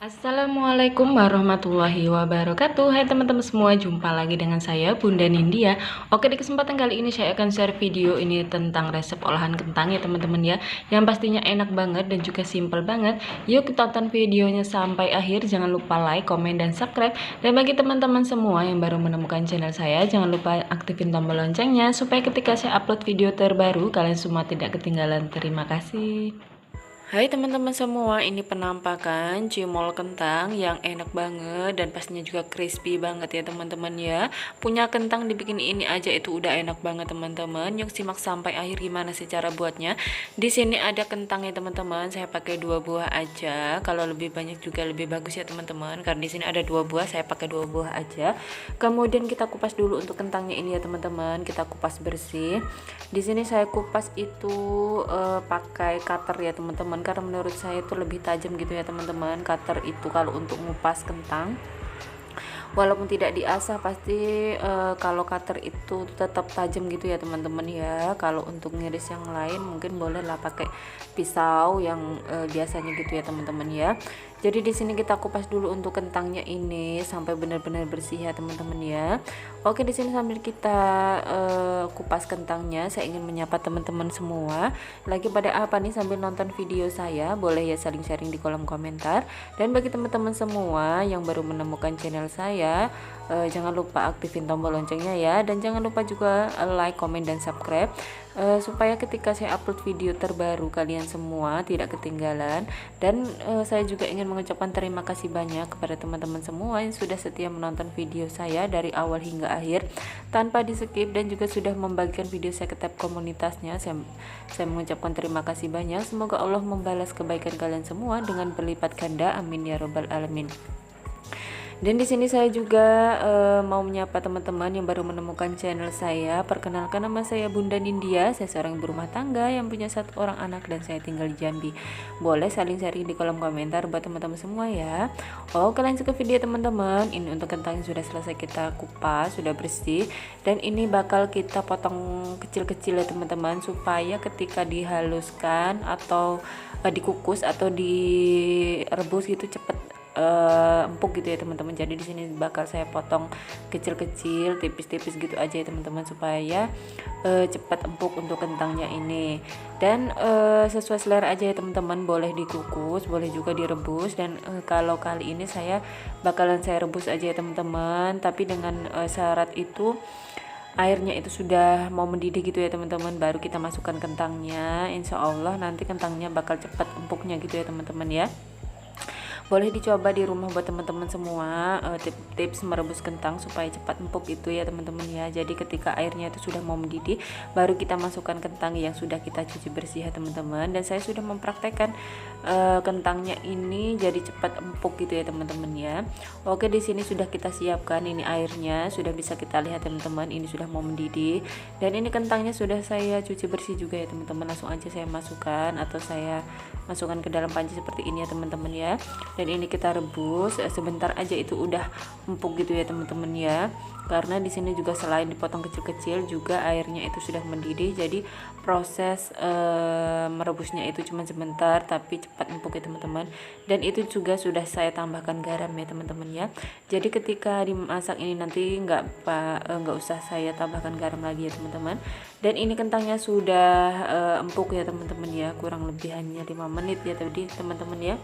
Assalamualaikum warahmatullahi wabarakatuh. Hai teman-teman semua, jumpa lagi dengan saya Bunda Nindya. Oke, di kesempatan kali ini saya akan share video ini tentang resep olahan kentang ya teman-teman ya, yang pastinya enak banget dan juga simple banget. Yuk kita tonton videonya sampai akhir. Jangan lupa like, komen, dan subscribe. Dan bagi teman-teman semua yang baru menemukan channel saya, jangan lupa aktifin tombol loncengnya supaya ketika saya upload video terbaru kalian semua tidak ketinggalan. Terima kasih. Hai teman-teman semua, ini penampakan cimol kentang yang enak banget dan pastinya juga crispy banget ya teman-teman ya. Punya kentang dibikin ini aja itu udah enak banget teman-teman. Yuk simak sampai akhir gimana sih cara buatnya. Di sini ada kentang ya teman-teman, saya pakai 2 buah aja. Kalau lebih banyak juga lebih bagus ya teman-teman. Karena di sini ada 2 buah, saya pakai 2 buah aja. Kemudian kita kupas dulu untuk kentangnya ini ya teman-teman. Kita kupas bersih. Di sini saya kupas itu pakai cutter ya teman-teman, karena menurut saya itu lebih tajam gitu ya teman-teman cutter itu kalau untuk ngupas kentang. Walaupun tidak diasah pasti kalau cutter itu tetap tajam gitu ya teman-teman ya. Kalau untuk ngiris yang lain mungkin bolehlah pakai pisau yang biasanya gitu ya teman-teman ya. Jadi di sini kita kupas dulu untuk kentangnya ini sampai benar-benar bersih ya teman-teman ya. Oke, di sini sambil kita kupas kentangnya, saya ingin menyapa teman-teman semua. Lagi pada apa nih sambil nonton video saya? Boleh ya saling sharing di kolom komentar. Dan bagi teman-teman semua yang baru menemukan channel saya, jangan lupa aktifin tombol loncengnya ya, dan jangan lupa juga like, komen, dan subscribe supaya ketika saya upload video terbaru kalian semua tidak ketinggalan. Dan saya juga ingin mengucapkan terima kasih banyak kepada teman-teman semua yang sudah setia menonton video saya dari awal hingga akhir tanpa di skip, dan juga sudah membagikan video saya ke tab komunitasnya. Saya mengucapkan terima kasih banyak. Semoga Allah membalas kebaikan kalian semua dengan berlipat ganda, amin ya robbal alamin. Dan di sini saya juga mau menyapa teman-teman yang baru menemukan channel saya. Perkenalkan, nama saya Bunda Nindya. Saya seorang ibu rumah tangga yang punya 1 orang anak dan saya tinggal di Jambi. Boleh saling sharing di kolom komentar buat teman-teman semua ya. Oke, lanjut ke video teman-teman. Ini untuk kentang yang sudah selesai kita kupas, sudah bersih. Dan ini bakal kita potong kecil-kecil ya teman-teman, supaya ketika dihaluskan atau dikukus atau direbus gitu cepet empuk gitu ya teman-teman. Jadi di sini bakal saya potong kecil-kecil, tipis-tipis gitu aja ya teman-teman, supaya cepat empuk untuk kentangnya ini. Dan sesuai selera aja ya teman-teman, boleh dikukus, boleh juga direbus. Dan kalau kali ini saya rebus aja ya teman-teman, tapi dengan syarat itu airnya itu sudah mau mendidih gitu ya teman-teman, baru kita masukkan kentangnya. Insya Allah nanti kentangnya bakal cepat empuknya gitu ya teman-teman ya. Boleh dicoba di rumah buat teman-teman semua, tips merebus kentang supaya cepat empuk itu ya teman-teman ya. Jadi ketika airnya itu sudah mau mendidih, baru kita masukkan kentang yang sudah kita cuci bersih ya teman-teman. Dan saya sudah mempraktekkan kentangnya ini jadi cepat empuk gitu ya teman-teman ya. Oke, di sini sudah kita siapkan ini airnya, sudah bisa kita lihat teman-teman, ini sudah mau mendidih. Dan ini kentangnya sudah saya cuci bersih juga ya teman-teman. Langsung aja saya masukkan atau saya masukkan ke dalam panci seperti ini ya teman-teman ya. Dan ini kita rebus sebentar aja itu udah empuk gitu ya teman-teman ya. Karena di sini juga selain dipotong kecil-kecil juga airnya itu sudah mendidih, jadi proses merebusnya itu cuma sebentar tapi cepat empuk ya teman-teman. Dan itu juga sudah saya tambahkan garam ya teman-teman ya. Jadi ketika dimasak ini nanti nggak usah saya tambahkan garam lagi ya teman-teman. Dan ini kentangnya sudah empuk ya teman-teman ya, kurang lebih hanya 5 menit ya tadi teman-teman ya.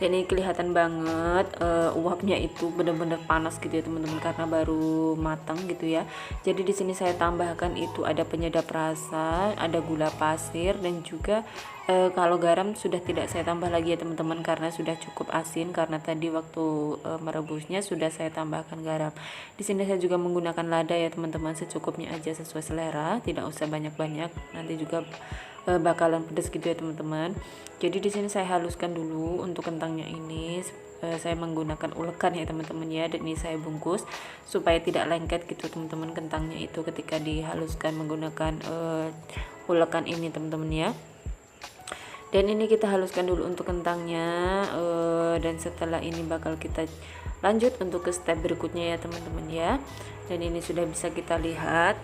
Dan ini kelihatan banget uapnya itu benar-benar panas gitu ya teman-teman, karena baru matang gitu ya. Jadi di sini saya tambahkan itu ada penyedap rasa, ada gula pasir, dan juga kalau garam sudah tidak saya tambah lagi ya teman-teman, karena sudah cukup asin, karena tadi waktu merebusnya sudah saya tambahkan garam. Di sini saya juga menggunakan lada ya teman-teman, secukupnya aja sesuai selera, tidak usah banyak-banyak, nanti juga bakalan pedas gitu ya teman-teman. Jadi di sini saya haluskan dulu untuk kentangnya ini. Saya menggunakan ulekan ya teman-teman ya, dan ini saya bungkus supaya tidak lengket gitu teman-teman kentangnya itu ketika dihaluskan menggunakan ulekan ini teman-teman ya. Dan ini kita haluskan dulu untuk kentangnya, dan setelah ini bakal kita lanjut untuk ke step berikutnya ya teman-teman ya. Dan ini sudah bisa kita lihat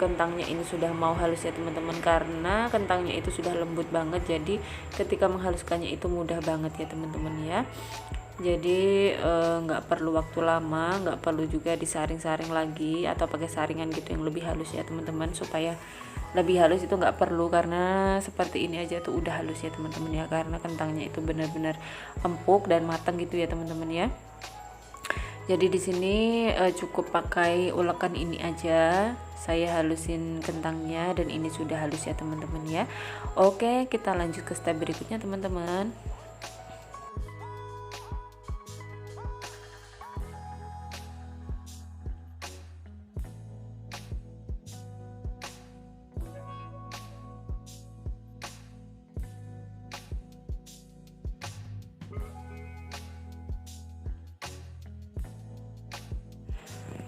kentangnya ini sudah mau halus ya teman-teman, karena kentangnya itu sudah lembut banget, jadi ketika menghaluskannya itu mudah banget ya teman-teman ya. Jadi nggak perlu waktu lama, nggak perlu juga disaring-saring lagi atau pakai saringan gitu yang lebih halus ya teman-teman. Supaya lebih halus itu nggak perlu, karena seperti ini aja tuh udah halus ya teman-teman ya, karena kentangnya itu benar-benar empuk dan matang gitu ya teman-teman ya. Jadi di sini cukup pakai ulekan ini aja saya halusin kentangnya, dan ini sudah halus ya teman-teman ya. Oke, kita lanjut ke step berikutnya teman-teman.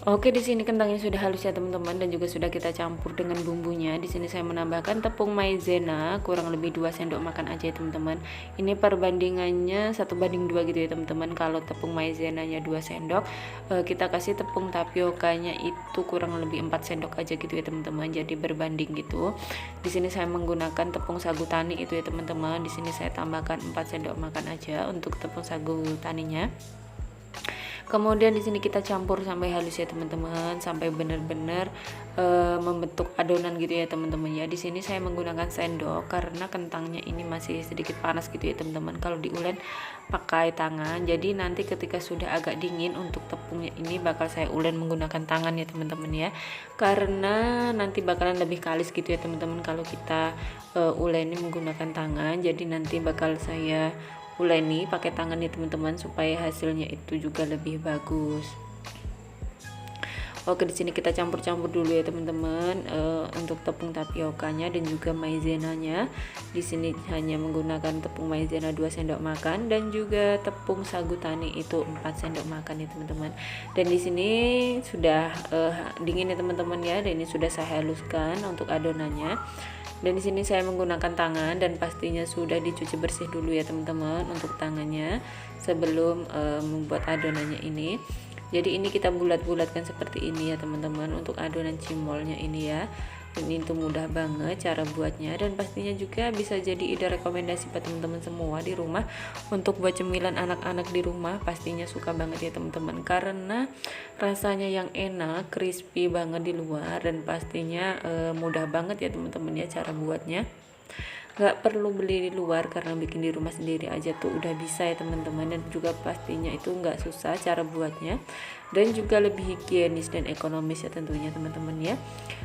Oke, di sini kentangnya sudah halus ya teman-teman, dan juga sudah kita campur dengan bumbunya. Di sini saya menambahkan tepung maizena kurang lebih 2 sendok makan aja ya teman-teman. Ini perbandingannya 1:2 gitu ya teman-teman. Kalau tepung maizenanya 2 sendok, kita kasih tepung tapiokanya itu kurang lebih 4 sendok aja gitu ya teman-teman. Jadi berbanding gitu. Di sini saya menggunakan tepung sagu tani itu ya teman-teman. Di sini saya tambahkan 4 sendok makan aja untuk tepung sagu taninya. Kemudian di sini kita campur sampai halus ya teman-teman, sampai benar-benar membentuk adonan gitu ya teman-teman ya. Di sini saya menggunakan sendok karena kentangnya ini masih sedikit panas gitu ya teman-teman. Kalau diulen pakai tangan, jadi nanti ketika sudah agak dingin untuk tepungnya ini bakal saya ulen menggunakan tangan ya teman-teman ya, karena nanti bakalan lebih kalis gitu ya teman-teman kalau kita ulen ini menggunakan tangan. Jadi nanti bakal saya uleni pakai tangan nih teman-teman, supaya hasilnya itu juga lebih bagus. Oke, di sini kita campur-campur dulu ya teman-teman untuk tepung tapiokanya dan juga maizenanya. Di sini hanya menggunakan tepung maizena 2 sendok makan dan juga tepung sagu tani itu 4 sendok makan ya teman-teman. Dan di sini sudah dingin ya teman-teman ya, dan ini sudah saya haluskan untuk adonannya. Dan di sini saya menggunakan tangan, dan pastinya sudah dicuci bersih dulu ya teman-teman untuk tangannya sebelum membuat adonannya ini. Jadi ini kita bulat-bulatkan seperti ini ya teman-teman untuk adonan cimolnya ini ya. Dan itu mudah banget cara buatnya, dan pastinya juga bisa jadi ide rekomendasi buat teman-teman semua di rumah untuk buat cemilan anak-anak di rumah. Pastinya suka banget ya teman-teman, karena rasanya yang enak, crispy banget di luar, dan pastinya mudah banget ya teman-teman ya cara buatnya. Gak perlu beli di luar, karena bikin di rumah sendiri aja tuh udah bisa ya teman-teman. Dan juga pastinya itu nggak susah cara buatnya, dan juga lebih higienis dan ekonomis ya tentunya teman-teman ya.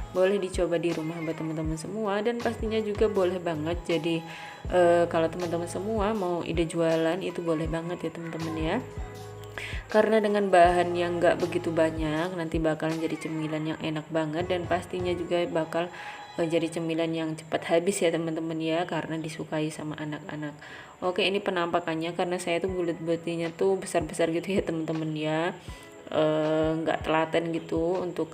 Boleh dicoba di rumah buat teman-teman semua, dan pastinya juga boleh banget jadi kalau teman-teman semua mau ide jualan itu boleh banget ya teman-teman ya, karena dengan bahan yang nggak begitu banyak nanti bakalan jadi cemilan yang enak banget, dan pastinya juga bakal jadi cemilan yang cepat habis ya teman-teman ya, karena disukai sama anak-anak. Oke, ini penampakannya, karena saya tuh bulat-bulatnya tuh besar-besar gitu ya teman-teman ya, nggak telaten gitu. Untuk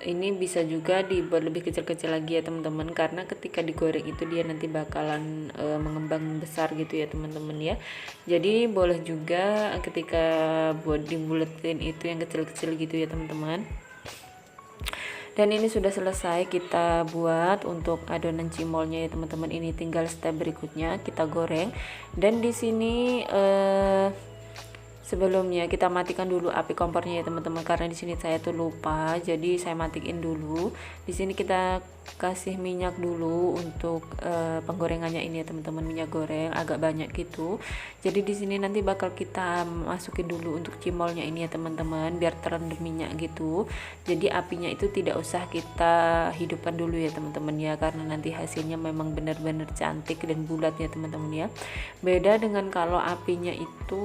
ini bisa juga dibuat lebih kecil-kecil lagi ya teman-teman, karena ketika digoreng itu dia nanti bakalan mengembang besar gitu ya teman-teman ya. Jadi boleh juga ketika buat dibuletin itu yang kecil-kecil gitu ya teman-teman. Dan ini sudah selesai kita buat untuk adonan cimolnya ya teman-teman. Ini tinggal step berikutnya kita goreng. Dan di sini sebelumnya kita matikan dulu api kompornya ya teman-teman, karena di sini saya tuh lupa, jadi saya matiin dulu. Di sini kita kasih minyak dulu untuk penggorengannya ini ya teman-teman, minyak goreng agak banyak gitu. Jadi di sini nanti bakal kita masukin dulu untuk cimolnya ini ya teman-teman, biar terendam minyak gitu. Jadi apinya itu tidak usah kita hidupkan dulu ya teman-teman ya, karena nanti hasilnya memang benar-benar cantik dan bulat ya teman-teman ya. Beda dengan kalau apinya itu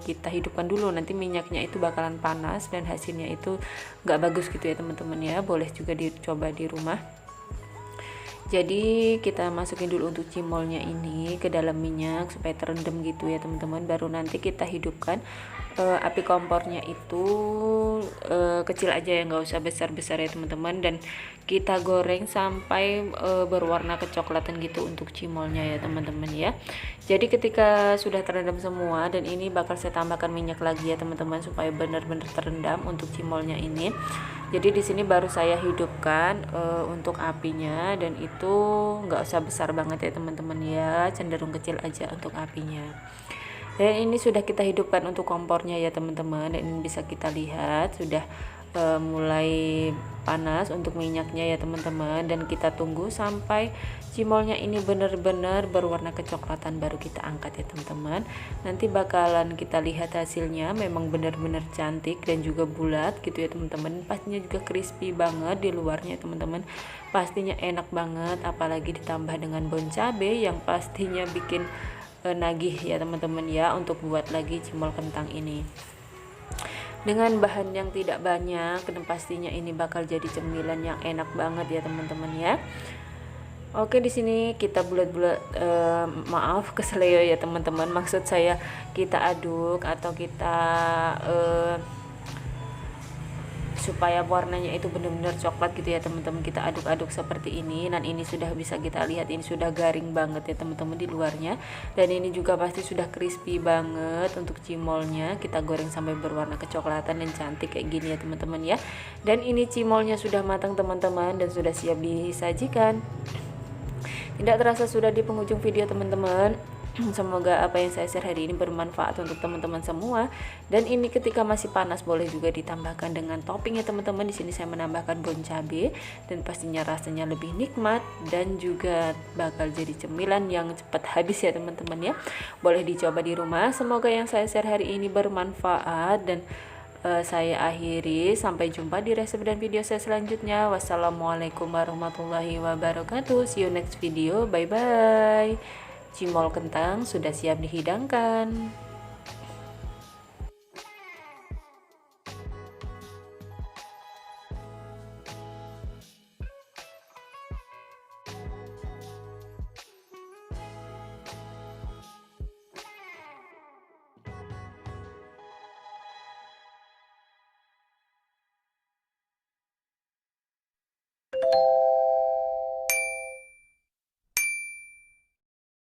kita hidupkan dulu, nanti minyaknya itu bakalan panas dan hasilnya itu nggak bagus gitu ya teman-teman ya. Boleh juga dicoba di rumah. Jadi kita masukin dulu untuk cimolnya ini ke dalam minyak supaya terendam gitu ya teman-teman, baru nanti kita hidupkan. Api kompornya itu kecil aja ya, nggak usah besar-besar ya teman-teman. Dan kita goreng sampai berwarna kecoklatan gitu untuk cimolnya ya teman-teman ya. Jadi ketika sudah terendam semua, dan ini bakal saya tambahkan minyak lagi ya teman-teman supaya benar-benar terendam untuk cimolnya ini. Jadi di sini baru saya hidupkan untuk apinya, dan itu nggak usah besar banget ya teman-teman ya, cenderung kecil aja untuk apinya. Dan ini sudah kita hidupkan untuk kompornya ya teman-teman, dan ini bisa kita lihat sudah mulai panas untuk minyaknya ya teman-teman. Dan kita tunggu sampai cimolnya ini benar-benar berwarna kecoklatan baru kita angkat ya teman-teman. Nanti bakalan kita lihat hasilnya, memang benar-benar cantik dan juga bulat gitu ya teman-teman. Pastinya juga crispy banget di luarnya teman-teman, pastinya enak banget, apalagi ditambah dengan bon cabe yang pastinya bikin nagih ya teman-teman ya untuk buat lagi cimol kentang ini. Dengan bahan yang tidak banyak, dan pastinya ini bakal jadi cemilan yang enak banget ya teman-teman ya. Oke, di sini kita bulat-bulat maaf keseleo ya teman-teman, maksud saya kita aduk atau kita supaya warnanya itu benar-benar coklat gitu ya teman-teman. Kita aduk-aduk seperti ini, dan ini sudah bisa kita lihat ini sudah garing banget ya teman-teman di luarnya, dan ini juga pasti sudah crispy banget untuk cimolnya. Kita goreng sampai berwarna kecoklatan dan cantik kayak gini ya teman-teman ya. Dan ini cimolnya sudah matang teman-teman dan sudah siap disajikan. Tidak terasa sudah di penghujung video teman-teman. Semoga apa yang saya share hari ini bermanfaat untuk teman-teman semua. Dan ini ketika masih panas boleh juga ditambahkan dengan topping ya teman-teman. Di sini saya menambahkan bon cabe, dan pastinya rasanya lebih nikmat dan juga bakal jadi cemilan yang cepat habis ya teman-teman ya. Boleh dicoba di rumah. Semoga yang saya share hari ini bermanfaat, dan saya akhiri. Sampai jumpa di resep dan video saya selanjutnya. Wassalamualaikum warahmatullahi wabarakatuh. See you next video. Bye bye. Cimol kentang sudah siap dihidangkan.